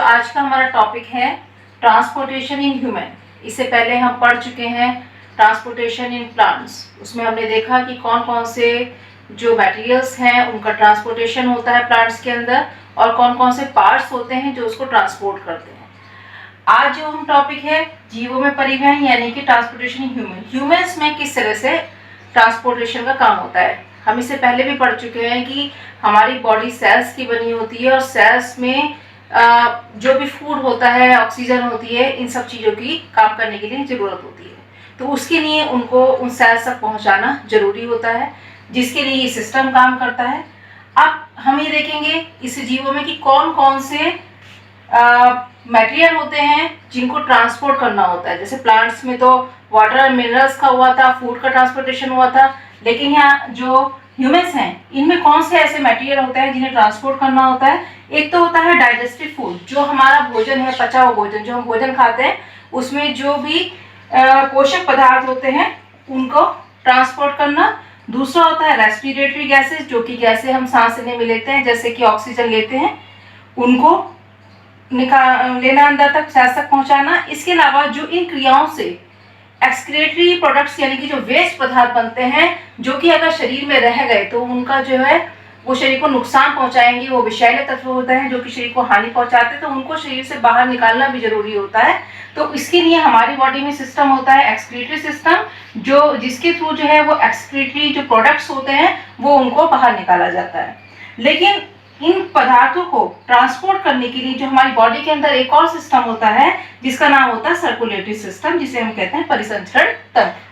आज का हमारा टॉपिक है ट्रांसपोर्टेशन इन ह्यूमन। इससे पहले हम पढ़ चुके हैं ट्रांसपोर्टेशन इन प्लांट्स। उसमें हमने देखा कि कौन कौन से जो मटेरियल्स हैं उनका ट्रांसपोर्टेशन होता है प्लांट्स के अंदर, और कौन कौन से पार्ट्स होते हैं जो उसको ट्रांसपोर्ट करते हैं। आज जो हम टॉपिक है जीवों में परिवहन यानी कि ट्रांसपोर्टेशन इन ह्यूमन। ह्यूमन्स में किस तरह से ट्रांसपोर्टेशन का काम होता है। हम इससे पहले भी पढ़ चुके हैं कि हमारी बॉडी सेल्स की बनी होती है और सेल्स में जो भी फूड होता है, ऑक्सीजन होती है, इन सब चीज़ों की काम करने के लिए ज़रूरत होती है। तो उसके लिए उनको उन सेल्स तक पहुंचाना जरूरी होता है, जिसके लिए ये सिस्टम काम करता है। अब हम ये देखेंगे इस जीवों में कि कौन कौन से मटेरियल होते हैं जिनको ट्रांसपोर्ट करना होता है। जैसे प्लांट्स में तो वाटर और मिनरल्स का हुआ था, फूड का ट्रांसपोर्टेशन हुआ था, लेकिन यहाँ जो ह्यूमन्स हैं इनमें कौन से ऐसे मटेरियल होते हैं जिन्हें ट्रांसपोर्ट करना होता है। एक तो होता है डाइजेस्टिव फूड, जो हमारा भोजन है, पचा हुआ भोजन, जो हम भोजन खाते हैं उसमें जो भी पोषक पदार्थ होते हैं उनको ट्रांसपोर्ट करना। दूसरा होता है रेस्पिरेटरी गैसेस, जो कि गैसें हम सांस लेने में लेते हैं, जैसे कि ऑक्सीजन लेते हैं, उनको लेना अंदर तक, सांस तक पहुंचाना। इसके अलावा जो इन क्रियाओं से एक्सक्रीटरी प्रोडक्ट्स यानी कि जो वेस्ट पदार्थ बनते हैं, जो कि अगर शरीर में रह गए तो उनका जो है वो शरीर को नुकसान पहुंचाएंगे। वो विषैले तत्व होते हैं जो कि शरीर को हानि पहुंचाते हैं, तो उनको शरीर से बाहर निकालना भी जरूरी होता है। तो इसके लिए हमारी बॉडी में सिस्टम होता है एक्सक्रीटरी सिस्टम, जो जिसके थ्रू जो है वो एक्सक्रीटरी जो प्रोडक्ट्स होते हैं वो उनको बाहर निकाला जाता है। लेकिन इन पदार्थों को ट्रांसपोर्ट करने के लिए जो हमारी बॉडी के अंदर एक और सिस्टम होता है जिसका नाम होता है सर्कुलेटरी सिस्टम, जिसे हम कहते हैं परिसंचरण तंत्र।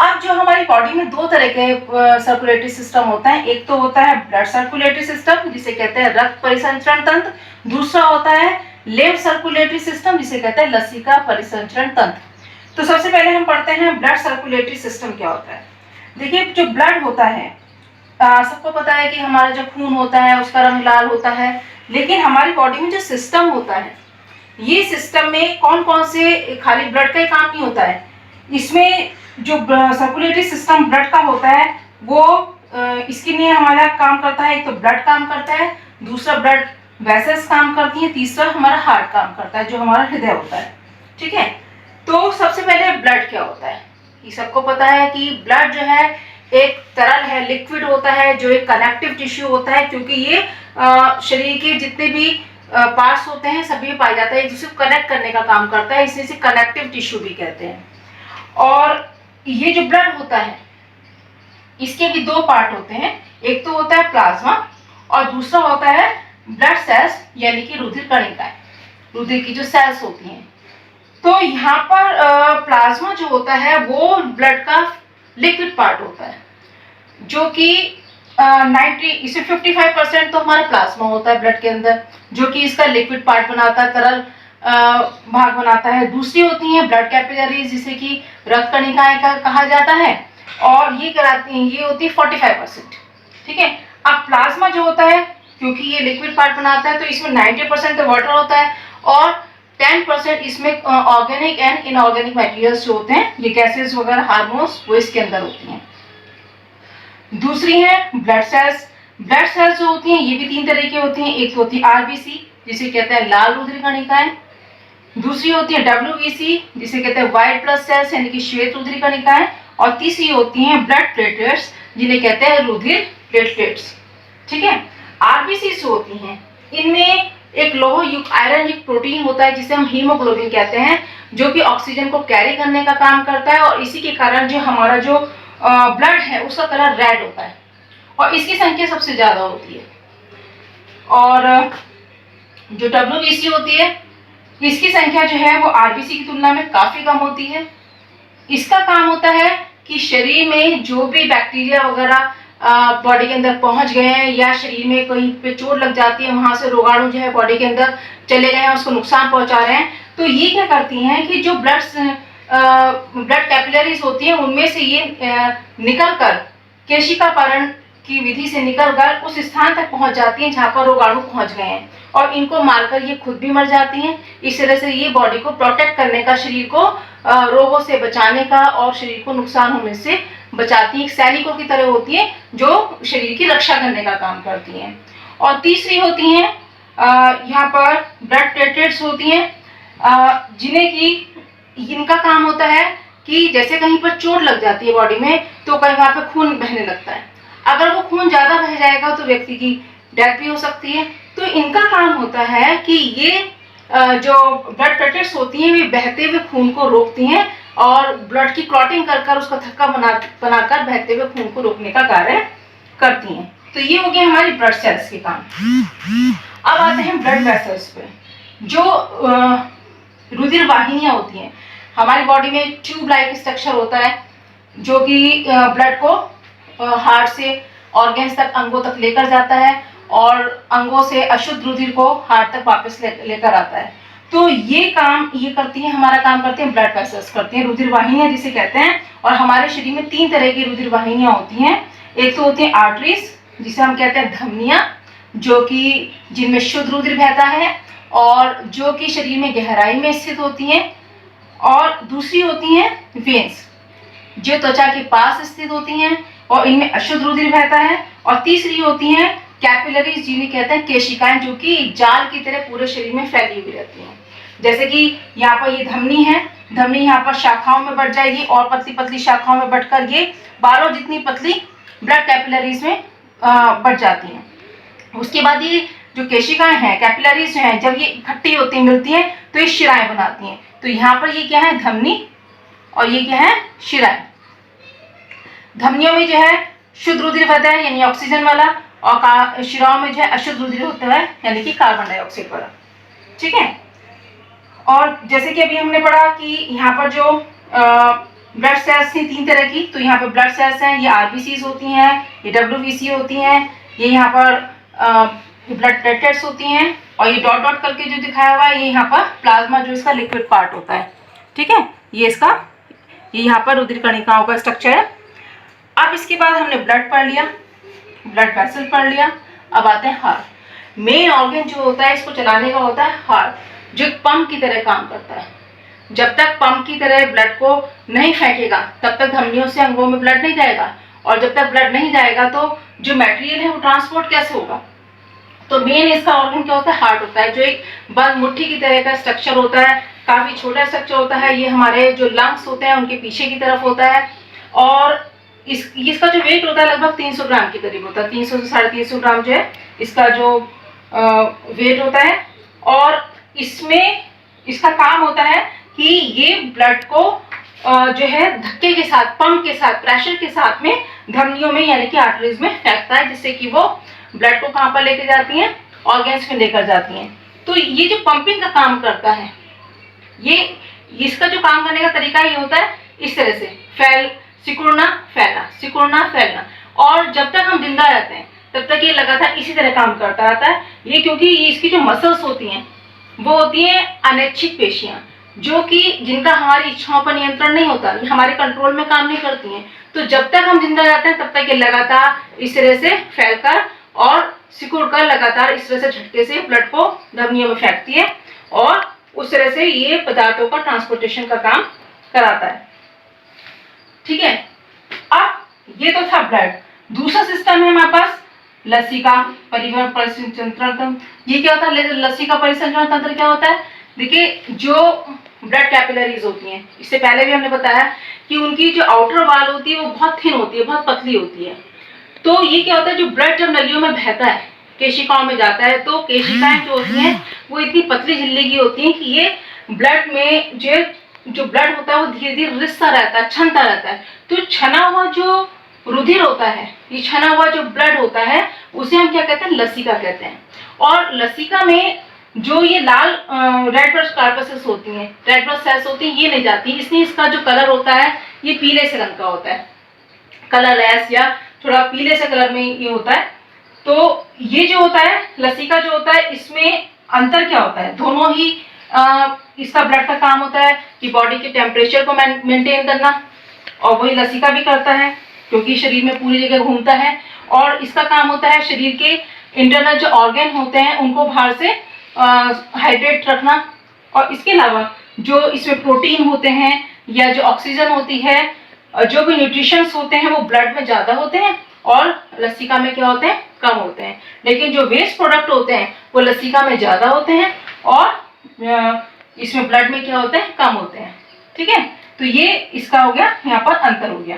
अब जो हमारी बॉडी में दो तरह के सर्कुलेटरी सिस्टम होता है, एक तो होता है ब्लड सर्कुलेटरी सिस्टम जिसे कहते हैं रक्त परिसंचरण तंत्र, दूसरा होता है लिम्फ सर्कुलेटरी सिस्टम जिसे कहते हैं लसिका परिसंचरण तंत्र। तो सबसे पहले हम पढ़ते हैं ब्लड सर्कुलेटरी सिस्टम क्या होता है। देखिए, जो ब्लड होता है, सबको पता है कि हमारा जो खून होता है उसका रंग लाल होता है, लेकिन हमारी बॉडी में जो सिस्टम होता है, ये सिस्टम में कौन कौन से, खाली ब्लड का ही काम नहीं होता है। इसमें जो सर्कुलेटरी सिस्टम ब्लड का होता है वो इसके लिए हमारा काम करता है। एक तो ब्लड काम करता है, दूसरा ब्लड वेसल्स काम करती है, तीसरा हमारा हार्ट काम करता है जो हमारा हृदय होता है। ठीक है, तो सबसे पहले ब्लड क्या होता है। ये सबको पता है कि ब्लड जो है एक तरल है, लिक्विड होता है, जो एक कनेक्टिव टिश्यू होता है, क्योंकि ये शरीर के जितने भी पार्ट्स होते हैं सभी पाए जाता है, एक दूसरे को कनेक्ट करने का काम करता है, इसलिए इसे कनेक्टिव टिश्यू भी कहते हैं। और ये जो ब्लड होता है इसके भी दो पार्ट होते हैं, एक तो होता है प्लाज्मा और दूसरा होता है ब्लड सेल्स यानी कि रुधिर कणिकाएं, रुधिर की जो सेल्स होती हैं। तो यहाँ पर प्लाज्मा जो होता है वो ब्लड का लिक्विड पार्ट होता है, जो कि 55% तो हमारा प्लाज्मा होता है ब्लड के अंदर, जो कि इसका लिक्विड पार्ट बनाता है, तरल भाग बनाता है। दूसरी होती है ब्लड कैपिलरीज जिसे कि रक्त कणिकाएं का कहा जाता है, और ये कराती हैं, ये होती है 45%। ठीक है, अब प्लाज्मा जो होता है क्योंकि ये लिक्विड पार्ट बनाता है तो इसमें 90% तो वाटर होता है और 10% इसमें ऑर्गेनिक एंड इनऑर्गेनिक मटेरियल्स जो होते हैं, ये गैसेस वगैरह, हार्मोन्स, वो इसके अंदर होती हैं। दूसरी है ब्लड सेल्स। ब्लड सेल्स जो होती हैं ये भी तीन तरह की होती हैं, एक होती है आरबीसी जिसे कहते हैं लाल रुधिर कणिकाएं, दूसरी होती है डब्ल्यूबीसी जिसे कहते हैं व्हाइट ब्लड सेल्स यानी कि श्वेत रुधिर कणिकाएं, और तीसरी होती हैं ब्लड प्लेटलेट्स जिन्हें कहते हैं रुधिर प्लेटलेट्स। ठीक है, आरबीसी जो होती हैं इनमें एक लोह युक्त आयरन युक्त प्रोटीन होता है जिसे हम हीमोग्लोबिन कहते हैं, जो कि ऑक्सीजन को कैरी करने का काम करता है, और इसी के कारण जो हमारा जो ब्लड है उसका कलर रेड होता है और इसकी संख्या सबसे ज्यादा होती है। और जो डब्ल्यूबीसी होती है इसकी संख्या जो है वो आरबीसी की तुलना में काफी कम होती है। इसका काम होता है कि शरीर में जो भी बैक्टीरिया वगैरह बॉडी के अंदर पहुंच गए हैं या शरीर में कहीं पे चोट लग जाती है, वहां से रोगाणु जो है बॉडी के अंदर चले गए हैं, उसको नुकसान पहुंचा रहे हैं, तो ये क्या करती हैं कि जो ब्लड कैपिलरीज होती हैं उनमें से ये निकल कर केशिकापरण की विधि से निकलकर उस स्थान तक पहुंच जाती हैं जहां पर रोगाणु पहुंच गए हैं, और इनको मारकर ये खुद भी मर जाती हैं। इस तरह से ये बॉडी को प्रोटेक्ट करने का, शरीर को रोगों से बचाने का और शरीर को नुकसान होने से बचाती हैं। सैनिकों की तरह होती है जो शरीर की रक्षा करने का काम करती हैं। और तीसरी होती हैं यहाँ पर ब्लड प्लेटलेट्स होती हैं, जिन्हें कि इनका काम होता है कि जैसे कहीं पर चोट लग जाती है बॉडी में तो कहीं वहाँ पे खून बहने लगता है। अगर वो खून ज़्यादा बह जाएगा तो व्यक्ति की डेथ भी हो सकती है। तो इनका काम होता है कि ये जो ब्लड प्लेटलेट्स होती हैं वे बहते हुए खून को रोकती हैं और ब्लड की क्लॉटिंग कर कर उसका थक्का बनाकर बहते हुए खून को रोकने का कार्य करती हैं। तो ये हो गया हमारी ब्लड सेल्स के काम। अब आते हैं ब्लड वेसल्स पे। जो रुधिर वाहिनियां होती हैं, हमारी बॉडी में ट्यूब लाइक स्ट्रक्चर होता है जो कि ब्लड को हार्ट से ऑर्गन्स तक, अंगों तक लेकर जाता है और अंगों से अशुद्ध रुधिर को हार्ट तक वापस लेकर आता है। तो ये काम ये करती है, हमारा काम करते हैं ब्लड वेसल्स करते हैं, रुधिर वाहिनियां जिसे कहते हैं। और हमारे शरीर में 3 तरह की रुधिर वाहिनियां होती हैं। एक तो होती है आर्टरीज, जिसे हम कहते हैं धमनियां, जो कि जिनमें शुद्ध रुधिर बहता है और जो कि शरीर में गहराई में स्थित होती हैं। और दूसरी होती हैं वेन्स, जो त्वचा के पास स्थित होती हैं और इनमें अशुद्ध रुधिर बहता है। और तीसरी होती हैं कैपिलरीज, जिन्हें कहते हैं केशिकाएं, जो कि जाल की तरह पूरे शरीर में फैली हुई रहती हैं। जैसे कि यहाँ पर ये धमनी है, धमनी यहाँ पर शाखाओं में बढ़ जाएगी और पतली पतली शाखाओं में बढ़कर ये 12 जितनी पतली ब्लड कैपिलरीज में बढ़ जाती हैं। उसके बाद ये जो केशिकाएं हैं, कैपिलरीज जो हैं, जब ये इकट्ठी होती हैं, मिलती हैं तो ये शिराएं बनाती हैं। तो यहाँ पर ये क्या है, धमनी, और ये क्या है, शिराएं। धमनियों में जो है शुद्ध रुधिर बहता है यानी ऑक्सीजन वाला, और शिराओं में जो है अशुद्ध रुधिर होता है यानी कि कार्बन डाइऑक्साइड वाला। ठीक है। और जैसे कि अभी हमने पढ़ा कि यहाँ पर जो ब्लड सेल्स थी 3 तरह की, तो यहाँ पर ब्लड सेल्स हैं, ये आरबीसीज होती हैं, ये डब्ल्यूबीसी होती हैं, ये यहाँ पर ब्लड प्लेटलेट्स होती हैं, और ये डॉट डॉट करके जो दिखाया हुआ है ये यहाँ पर प्लाज्मा, जो इसका लिक्विड पार्ट होता है। ठीक है, ये यहाँ पर रुधिर कणिकाओं का स्ट्रक्चर है। अब इसके बाद हमने ब्लड पढ़ लिया, ब्लड वेसल पढ़ लिया। अब आते हैं हार्ट। मेन ऑर्गन जो होता है इसको चलाने का होता है हार्ट, जो एक पंप की तरह काम करता है। जब तक पंप की तरह ब्लड को नहीं फेंकेगा तब तक धमनियों से अंगों में ब्लड नहीं जाएगा, और जब तक ब्लड नहीं जाएगा तो जो मटेरियल है वो ट्रांसपोर्ट कैसे होगा। तो मेन इसका ऑर्गन क्या होता है, हार्ट होता है, जो एक बंद मुट्ठी की तरह का स्ट्रक्चर होता है, काफी छोटा स्ट्रक्चर होता है। ये हमारे जो लंग्स होते हैं उनके पीछे की तरफ होता है, और इसका जो वेट होता है लगभग 300 ग्राम के करीब होता है। 300 से 350 ग्राम जो है इसका जो वेट होता है। और इसमें इसका काम होता है कि ये ब्लड को जो है धक्के के साथ, पंप के साथ, प्रेशर के साथ में धमनियों में यानी कि आर्टरीज में फेंकता है, जिससे कि वो ब्लड को कहाँ पर लेके जाती हैं, ऑर्गन्स में लेकर जाती हैं। तो ये जो पंपिंग का काम करता है, ये इसका जो काम करने का तरीका ये होता है इस तरह से, सिकुड़ना फैलना, सिकुड़ना फैलना। और जब तक हम जिंदा रहते हैं तब तक ये लगातार इसी तरह काम करता रहता है। ये क्योंकि इसकी जो मसल्स होती हैं वो होती हैं अनैच्छिक पेशियां, जो कि जिनका हमारी इच्छाओं पर नियंत्रण नहीं होता, हमारे कंट्रोल में काम नहीं करती हैं। तो जब तक हम जिंदा रहते हैं तब तक ये लगातार इस तरह से फैलकर और सिकुड़कर लगातार इस तरह से झटके से ब्लड को धमनियों में फेंकती है, और उस तरह से ये पदार्थों का ट्रांसपोर्टेशन का काम कराता है। ठीक है। अब ये तो था ब्लड। दूसरा सिस्टम है हमारे पास लसिका परिवहन परिसंचरण तंत्र। ये क्या होता है, लसिका परिसंचरण तंत्र क्या होता है, देखिए जो ब्लड कैपिलरीज होती हैं, इससे पहले भी हमने बताया कि उनकी जो आउटर वॉल होती है वो बहुत थिन होती है, बहुत पतली होती है। तो ये क्या होता है, जो ब्लड जब नलियों में बहता है, केशिकाओं में जाता है, तो केशिकाएं जो होती हैं वो इतनी पतली झिल्ली की होती हैं कि ये ब्लड में जो ब्लड होता है वो धीरे धीरे रिसता रहता है, छनता रहता है। तो छना हुआ जो रुधिर होता है, ये छना हुआ जो ब्लड होता है उसे हम क्या कहते हैं, लसिका कहते हैं। और लसिका में जो ये लाल रेड ब्लड कॉर्पसेस होती हैं, रेड ब्लड सेल्स होती हैं, ये नहीं जाती, इसलिए इसका जो कलर होता है ये पीले से रंग का होता है, कलरलेस या थोड़ा पीले से कलर में ये होता है। तो ये जो होता है लसिका जो होता है, इसमें अंतर क्या होता है, दोनों ही इसका ब्लड का काम होता है कि बॉडी के टेम्परेचर को मेंटेन करना, और वही लसिका भी करता है क्योंकि शरीर में पूरी जगह घूमता है। और इसका काम होता है शरीर के इंटरनल जो ऑर्गन होते हैं उनको बाहर से हाइड्रेट रखना। और इसके अलावा जो इसमें प्रोटीन होते हैं या जो ऑक्सीजन होती है, जो भी न्यूट्रिशंस होते हैं वो ब्लड में ज़्यादा होते हैं, और लसिका में क्या होते हैं, कम होते हैं। लेकिन जो वेस्ट प्रोडक्ट होते हैं वो लसिका में ज़्यादा होते हैं और इसमें ब्लड में क्या होते हैं, कम होते हैं। ठीक है, तो ये इसका हो गया, यहाँ पर अंतर हो गया।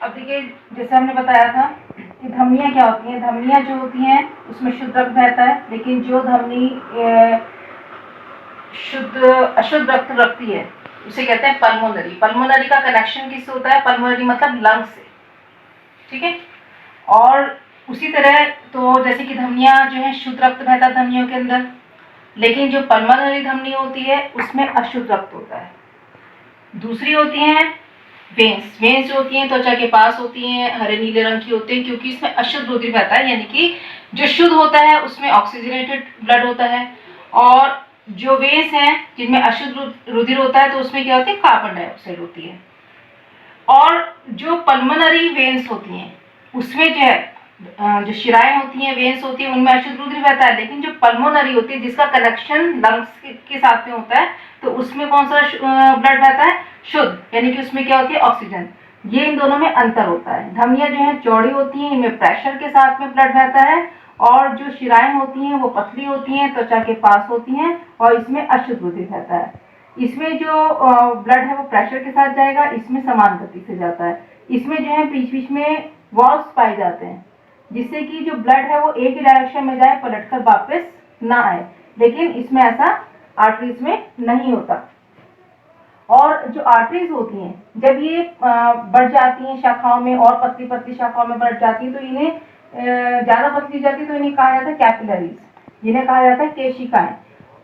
अब देखिए, जैसे हमने बताया था कि धमनियाँ क्या होती हैं। धमनियाँ जो होती हैं उसमें शुद्ध रक्त बहता है, लेकिन जो धमनी अशुद्ध रक्त रखती है उसे कहते हैं पल्मोनरी। पल्मोनरी का कनेक्शन किससे होता है, पल्मोनरी मतलब लंग्स से। ठीक है, और उसी तरह तो जैसे कि धमनियाँ जो है शुद्ध रक्त बहता है धमनियों के अंदर, लेकिन जो पल्मोनरी धमनी होती है उसमें अशुद्ध रक्त होता है। दूसरी होती हैं वेन्स। वेन्स जो होती हैं त्वचा के पास होती हैं, हरे नीले रंग की होती हैं, क्योंकि इसमें अशुद्ध रुधिर बहता है, यानी कि जो शुद्ध होता है उसमें ऑक्सीजनेटेड ब्लड होता है। और जो वेन्स हैं जिनमें अशुद्ध रुधिर होता है तो उसमें क्या होती है, कार्बन डाइऑक्साइड होती है। और जो पल्मोनरी वेन्स होती हैं उसमें जो है जो शिराएं होती हैं, वेन्स होती हैं, उनमें अशुद्ध रुधिर बहता है। लेकिन जो पल्मोनरी होती है जिसका कनेक्शन लंग्स के साथ में होता है, तो उसमें कौन सा ब्लड बहता है, शुद्ध, यानी कि उसमें क्या होती है, ऑक्सीजन। ये इन दोनों में अंतर होता है। धमनियां जो है चौड़ी होती हैं, इनमें प्रेशर के साथ में ब्लड बहता है, और जो शिराएं होती हैं वो पतली होती हैं, त्वचा के पास होती हैं, और इसमें अशुद्ध रुधिर बहता है। इसमें जो ब्लड है वो प्रेशर के साथ जाएगा, इसमें समान गति से जाता है। इसमें जो है बीच बीच में वॉल्व्स पाए जाते हैं, जिससे कि जो ब्लड है वो एक ही डायरेक्शन में जाए, पलटकर वापस ना आए। लेकिन इसमें ऐसा आर्टरीज में नहीं होता। और जो आर्टरीज होती हैं जब ये बढ़ जाती हैं शाखाओं में, और पतली पतली शाखाओं में बढ़ जाती है, तो इन्हें ज्यादा पतली जाती है तो इन्हें कहा जाता है कैपिलरीज, जिन्हें कहा जाता है केशिकाएं।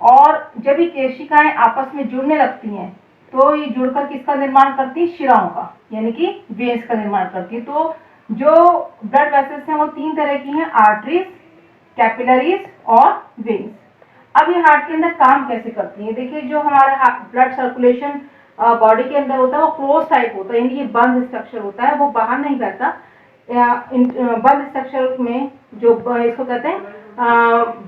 और जब ये केशिकाएं आपस में जुड़ने लगती हैं तो ये जुड़कर किसका निर्माण करती है, शिराओं का, यानी कि वेन्स का निर्माण करती है। तो जो ब्लड वेसल्स हैं वो तीन तरह की हैं, आर्टरीज, कैपिलरीज और वेन्स। अब ये हार्ट के अंदर काम कैसे करती है, देखिए जो हमारा ब्लड सर्कुलेशन बॉडी के अंदर होता है वो क्लोज टाइप होता है, यानी कि बंद स्ट्रक्चर होता है, वो बाहर नहीं बहता। बंद स्ट्रक्चर में जो इसको कहते हैं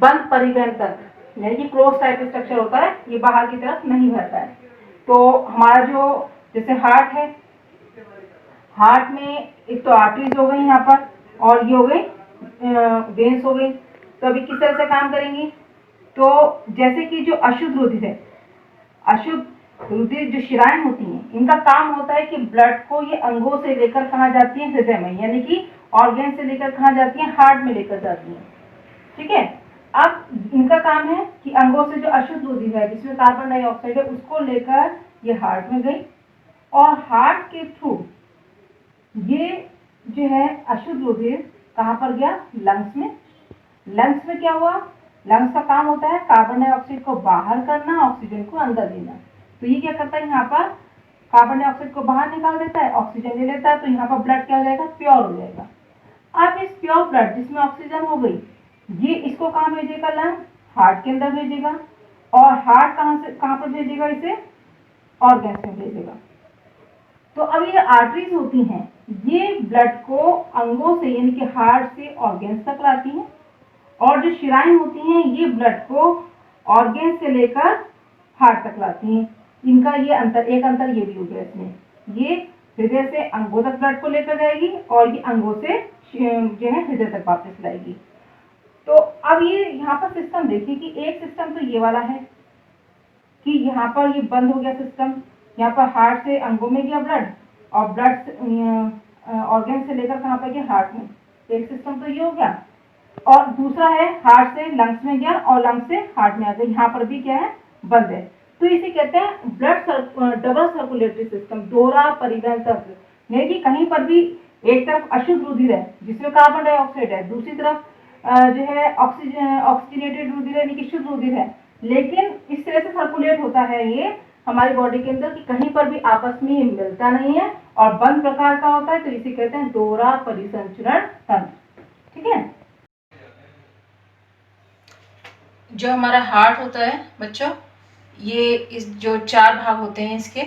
बंद परिवहन तंत्र, यानी कि क्लोज टाइप स्ट्रक्चर होता है, ये बाहर की तरफ नहीं बहता है। तो हमारा जो जैसे हार्ट है, हार्ट में एक तो आर्टरीज हो गई यहाँ पर, और ये हो गई वेन्स हो गई। तो अभी किस तरह से काम करेंगी, तो जैसे कि जो अशुद्ध रुधिर है, अशुद्ध रुधिर जो शिराएं होती हैं, इनका काम होता है कि ब्लड को ये अंगों से लेकर कहाँ जाती है, हृदय में, यानी कि ऑर्गन से लेकर कहाँ जाती है, हार्ट में लेकर जाती है। ठीक है, अब इनका काम है कि अंगों से जो अशुद्ध रुधिर है जिसमें कार्बन डाइऑक्साइड है उसको लेकर ये हार्ट में गई, और हार्ट के थ्रू ये जो है अशुद्ध रुधिर कहाँ पर गया, लंग्स में। लंग्स में क्या हुआ, लंग्स का काम होता है कार्बन डाइऑक्साइड को बाहर करना, ऑक्सीजन को अंदर लेना। तो ये क्या करता है, यहाँ पर कार्बन डाइऑक्साइड को बाहर निकाल देता है, ऑक्सीजन ले लेता है, तो यहाँ पर ब्लड क्या हो जाएगा, प्योर हो जाएगा। अब इस प्योर ब्लड जिसमें ऑक्सीजन हो गई, ये इसको कहाँ भेजेगा, लंग, हार्ट के अंदर भेजेगा, और हार्ट कहाँ पर भेजेगा, इसे ऑर्गन्स में भेजेगा। तो अब ये आर्टरीज होती हैं, ये ब्लड को अंगों से यानी कि हार्ट से ऑर्गन्स तक लाती हैं, और जो शिराएं होती हैं ये ब्लड को ऑर्गन से लेकर हार्ट तक लाती हैं। इनका ये अंतर, एक अंतर ये भी हो गया इसमें, ये हृदय से अंगों तक ब्लड को लेकर जाएगी, और ये अंगों से जो है हृदय तक वापस लाएगी। तो अब ये यहाँ पर सिस्टम देखिए कि एक सिस्टम तो ये वाला है कि यहाँ पर ये बंद हो गया सिस्टम, यहाँ पर हार्ट से अंगों में गया ब्लड, और ब्लड ऑर्गन से लेकर कहाँ पर गया, हार्ट में। एक सिस्टम तो ये हो गया, और दूसरा है हार्ट से लंग्स में गया और लंग्स से हार्ट में आ गया, यहाँ पर भी क्या है, बंद है। तो इसे कहते हैं ब्लड डबल सर्कुलेटरी सिस्टम, दोहरा परिवहन तंत्र। यानी कि कहीं पर भी एक तरफ अशुद्ध रुधिर है जिसमें कार्बन डाइऑक्साइड है, दूसरी तरफ जो है ऑक्सीजनेटेड रुधिर है, यानी कि शुद्ध रुधिर है। लेकिन इस तरह से सर्कुलेट होता है ये हमारी बॉडी के अंदर कि कहीं पर भी आपस में मिलता नहीं है, और बंद प्रकार का होता है, तो इसे कहते हैं दोहरा परिसंचरण तंत्र। ठीक है, जो हमारा हार्ट होता है बच्चों, ये इस जो चार भाग होते हैं इसके,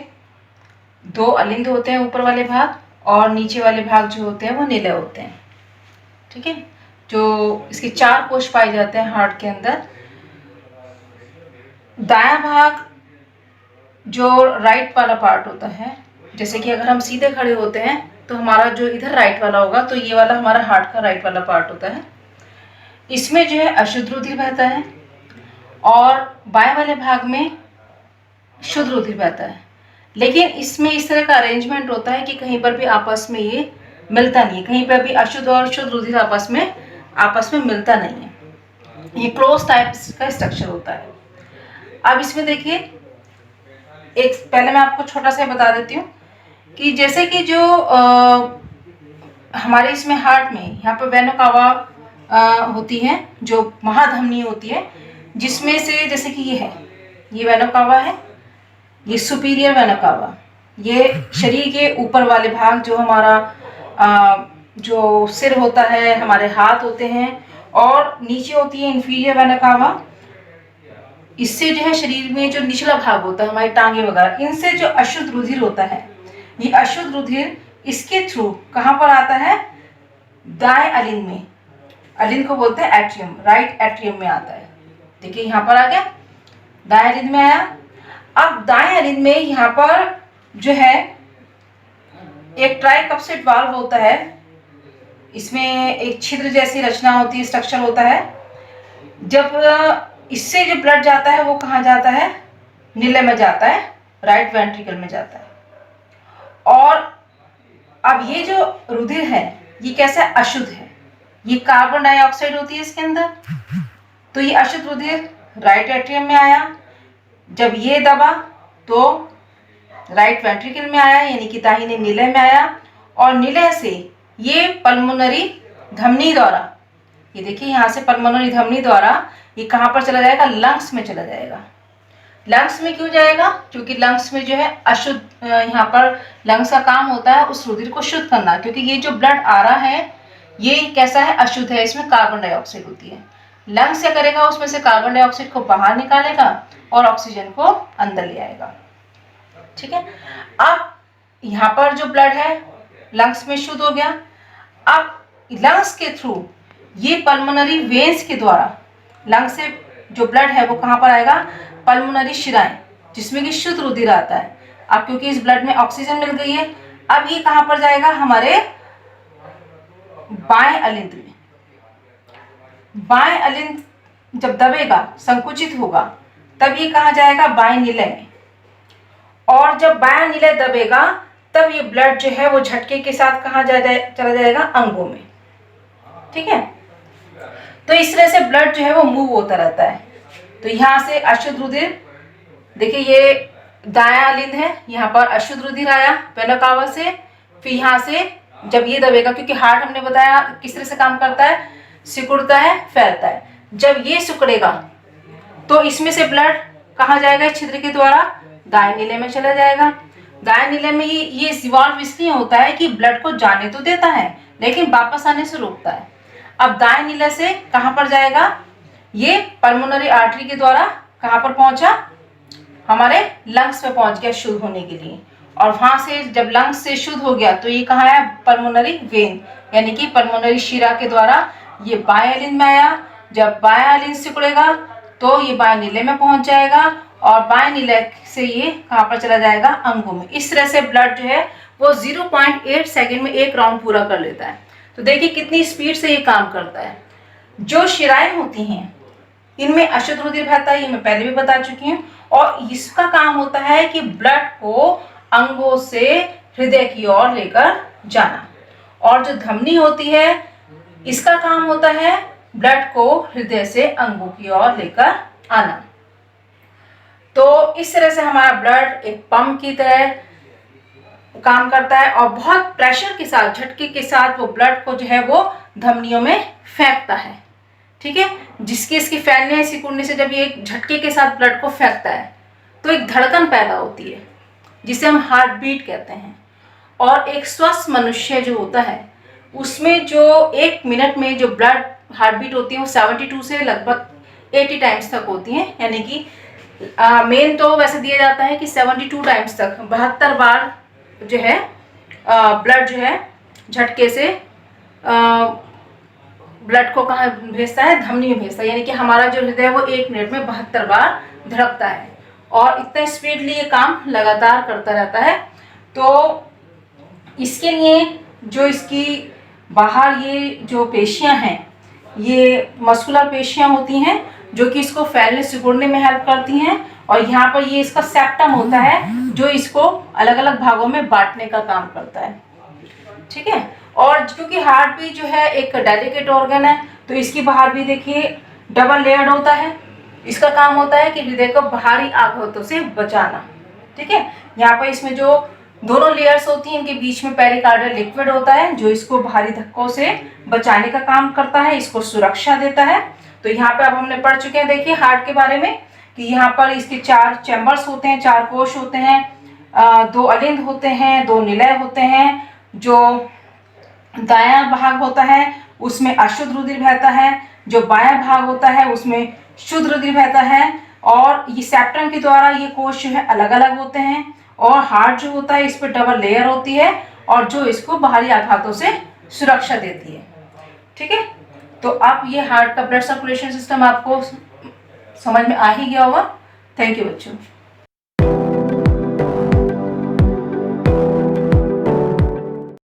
दो अलिंद होते हैं ऊपर वाले भाग, और नीचे वाले भाग जो होते हैं वो नीले होते हैं। ठीक है, जो इसके चार कोश पाए जाते हैं हार्ट के अंदर। दायां भाग जो राइट वाला पार्ट होता है, जैसे कि अगर हम सीधे खड़े होते हैं तो हमारा जो इधर राइट वाला होगा, तो ये वाला हमारा हार्ट का राइट वाला पार्ट होता है। इसमें जो है अशुद्ध रुधिर बहता है और बाएं वाले भाग में शुद्ध रुधिर बहता है। लेकिन इसमें इस तरह का अरेंजमेंट होता है कि कहीं पर भी आपस में ये मिलता नहीं है, कहीं पर भी अशुद्ध और शुद्ध रुधिर आपस में मिलता नहीं है। ये क्लोज टाइप का स्ट्रक्चर होता है। अब इसमें देखिए, एक पहले मैं आपको छोटा सा बता देती हूँ कि जैसे कि जो हमारे इसमें हार्ट में यहाँ पर वेना कावा होती है, जो महाधमनी होती है, जिसमें से जैसे कि ये वेना कावा है, ये सुपीरियर वेना कावा, ये शरीर के ऊपर वाले भाग, जो हमारा जो सिर होता है, हमारे हाथ होते हैं, और नीचे होती है इंफीरियर वेना कावा। इससे जो है शरीर में जो निचला भाग होता है, हमारी टांगे वगैरह, इनसे जो अशुद्ध रुधिर होता है, ये अशुद्ध रुधिर इसके थ्रू कहाँ पर आता है? दाएं अलिंद में। अलिंद को बोलते हैं एट्रियम, राइट एट्रियम में आता है। देखिए यहाँ पर आ गया, दाएं अलिंद में आया। अब दाएं अलिंद में यहाँ पर जो है एक ट्राइकप्सिड वाल्व होता है, इसमें एक छिद्र जैसी रचना होती है, स्ट्रक्चर होता है। जब इससे जो ब्लड जाता है वो कहाँ जाता है? नीले में जाता है, राइट वेंट्रिकल में जाता है। और अब ये जो रुधिर है ये कैसा है? अशुद्ध है। ये कार्बन डाइऑक्साइड होती है इसके अंदर। तो ये अशुद्ध रुधिर राइट एट्रियम में आया, जब ये दबा तो राइट वेंट्रिकल में आया, यानी कि दाहिने नीले में आया, और नीले से ये पल्मोनरी धमनी द्वारा, ये देखिए यहाँ से पल्मोनरी धमनी द्वारा ये कहाँ पर चला जाएगा? लंग्स में चला जाएगा। लंग्स में क्यों जाएगा? क्योंकि लंग्स में जो है अशुद्ध, यहाँ पर लंग्स का काम होता है उस रुधिर को शुद्ध करना, क्योंकि ये जो ब्लड आ रहा है ये कैसा है? अशुद्ध है, इसमें कार्बन डाइऑक्साइड होती है। लंग्स क्या करेगा? उसमें से कार्बन डाइऑक्साइड को बाहर निकालेगा और ऑक्सीजन को अंदर ले आएगा। ठीक है। अब यहाँ पर जो ब्लड है लंग्स में शुद्ध हो गया। अब लंग्स के थ्रू ये पल्मोनरी वेन्स के द्वारा लंग्स से जो ब्लड है वो कहाँ पर आएगा? पल्मोनरी शिराएं, जिसमें कि शुद्ध रुधिर आता है। अब क्योंकि इस ब्लड में ऑक्सीजन मिल गई है, अब ये कहाँ पर जाएगा? हमारे बाएं अलिंद में। बाएं अलिंद जब दबेगा, संकुचित होगा, तब ये कहाँ जाएगा? बाएं नीले में। और जब बाएं नीले दबेगा तब ये ब्लड जो है वो झटके के साथ कहाँ चला जाएगा? अंगों में। ठीक है। तो इस तरह से ब्लड जो है वो मूव होता रहता है। तो यहाँ से अशुद्ध रुधिर, देखिए ये दायां अलिंद है, यहाँ पर अशुद्ध रुधिर आया वेना कावा से। फिर यहाँ से जब ये दबेगा, क्योंकि हार्ट हमने बताया किस तरह से काम करता है, सिकुड़ता है, फैलता है। जब ये सिकुड़ेगा तो इसमें से ब्लड कहाँ जाएगा? छिद्र के द्वारा दाएं नीले में चला जाएगा। दाएं नीले में ये वाल्व इसलिए होता है कि ब्लड को जाने तो देता है लेकिन वापस आने से रोकता है। अब दाएं नीले से कहाँ पर जाएगा? ये पल्मोनरी आर्टरी के द्वारा कहाँ पर पहुंचा? हमारे लंग्स में पहुंच गया शुद्ध होने के लिए। और वहां से जब लंग्स से शुद्ध हो गया तो ये कहाँ आया? पल्मोनरी वेन, यानी कि पल्मोनरी शिरा के द्वारा ये बाएं अलिंद में आया। जब बाएं अलिंद सिकुड़ेगा तो ये बाएं नीले में पहुंच जाएगा, और बाएं नीले से ये कहाँ पर चला जाएगा? अंगों में। इस तरह से ब्लड जो है वो 0.8 सेकेंड में एक राउंड पूरा कर लेता है। तो देखिए कितनी स्पीड से ये काम करता है। जो शिराएं होती हैं इनमें अशुद्ध रुधिर बहता है, ये मैं पहले भी बता चुकी हूँ, और इसका काम होता है कि ब्लड को अंगों से हृदय की ओर लेकर जाना। और जो धमनी होती है इसका काम होता है ब्लड को हृदय से अंगों की ओर लेकर आना। तो इस तरह से हमारा ब्लड एक पंप की तरह काम करता है और बहुत प्रेशर के साथ, झटके के साथ वो ब्लड को जो है वो धमनियों में फेंकता है। ठीक है। जिसके इसके फैलने सिकुड़ने से जब ये एक झटके के साथ ब्लड को फेंकता है तो एक धड़कन पैदा होती है जिसे हम हार्ट बीट कहते हैं। और एक स्वस्थ मनुष्य जो होता है उसमें जो एक मिनट में जो ब्लड हार्ट बीट होती है वो 72 से लगभग 80 टाइम्स तक होती है। यानी कि मेन तो वैसे दिया जाता है कि 72 टाइम्स तक, 72 बार जो है ब्लड जो है झटके से ब्लड को कहाँ भेजता है? धमनी में भेजता है। यानी कि हमारा जो हृदय है वो एक मिनट में 72 बार धड़कता है और इतना स्पीडली ये काम लगातार करता रहता है। तो इसके लिए जो इसकी बाहर ये जो पेशियां हैं, ये मस्कुलर पेशियां होती हैं जो कि इसको फैलने सिकुड़ने में हेल्प करती हैं, और यहाँ पर ये इसका सेप्टम होता है जो इसको अलग अलग भागों में बांटने का काम करता है। ठीक है, और क्योंकि हार्ट भी जो है एक डेलिकेट ऑर्गन है, तो इसकी बाहर भी देखिए डबल लेयर्ड होता है। इसका काम होता है कि हृदय को बाहरी आघातों से बचाना। ठीक है, यहाँ पर इसमें जो दोनों लेयर्स होती हैं, इनके बीच में पेरिकार्डियल लिक्विड होता है जो इसको भारी धक्कों से बचाने का काम करता है, इसको सुरक्षा देता है। तो यहाँ पे अब हमने पढ़ चुके हैं देखिए हार्ट के बारे में कि यहाँ पर इसके 4 चैम्बर्स होते हैं, 4 कोश होते हैं, 2 अलिंद होते हैं, 2 निलय होते हैं। जो दायां भाग होता है उसमें अशुद्ध रुधिर बहता है, जो बायां भाग होता है उसमें शुद्ध रुधिर बहता है, और ये सेप्टम के द्वारा ये कोश जो है अलग अलग होते हैं, और हार्ट जो होता है इस पर डबल लेयर होती है और जो इसको बाहरी आघातों से सुरक्षा देती है। ठीक है, तो अब ये हार्ट का ब्लड सर्कुलेशन सिस्टम आपको समझ में आ ही गया होगा। थैंक यू बच्चों।